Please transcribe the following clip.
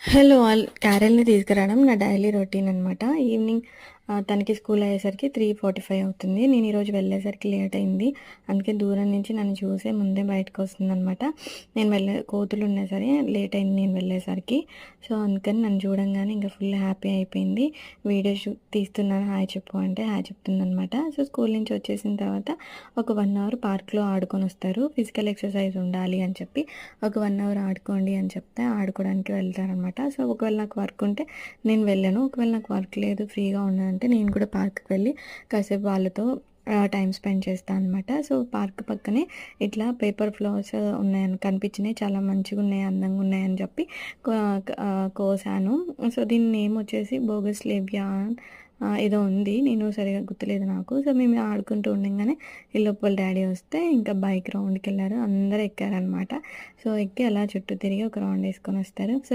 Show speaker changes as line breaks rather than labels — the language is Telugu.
Hello all. క్యారెల్‌ని తీసుకురావడం నా డైలీ రొటీన్ అనమాట. ఈవినింగ్ తనకి స్కూల్ అయ్యేసరికి 3:45 అవుతుంది. నేను ఈరోజు వెళ్ళేసరికి లేట్ అయింది. అందుకే దూరం నుంచి నన్ను చూసే ముందే బయటకొస్తుందనమాట. నేను కోతులున్నా సరే లేట్ అయింది నేను వెళ్ళేసరికి. సో, అందుకని నన్ను చూడంగానే ఇంకా ఫుల్ హ్యాపీ అయిపోయింది. వీడియో తీస్తున్నాను హాయ్ చెప్పు అంటే హాయ్ చెప్తుందనమాట. సో, స్కూల్ నుంచి వచ్చేసిన తర్వాత ఒక 1 అవర్ పార్క్‌లో ఆడుకొనొస్తారు. ఫిజికల్ ఎక్సర్సైజ్ ఉండాలి అని చెప్పి ఒక 1 అవర్ ఆడుకోండి అని చెప్తే ఆడుకోవడానికి వెళ్తారనమాట. సో, ఒకవేళ నాకు వర్క్ ఉంటే నేను వెళ్ళను. ఒకవేళ నాకు వర్క్ లేదు ఫ్రీగా ఉన్నానంటే నేను కూడా పార్క్‌కి వెళ్ళి కాసేపు వాళ్ళతో టైమ్ స్పెండ్ చేస్తా అనమాట. సో, పార్క్ పక్కనే ఇట్లా పేపర్ ఫ్లవర్స్ ఉన్నాయని కనిపించినాయి. చాలా మంచిగున్నాయి, అందంగున్నాయి అని చెప్పి కోసాను. సో, దీని నేమ్ వచ్చేసి బోగస్లేవియా ఏదో ఉంది. నేను సరిగ్గా గుర్తులేదు నాకు. సో, మేము ఆడుకుంటూ ఉండంగానే ఈలోపు వాళ్ళ డ్యాడీ వస్తే ఇంకా బైక్ రౌండ్‌కెళ్లారు. అందరూ ఎక్కారనమాట. సో, ఎక్కి అలా చుట్టూ తిరిగి ఒక రౌండ్ ఏసుకొనొస్తారు. సో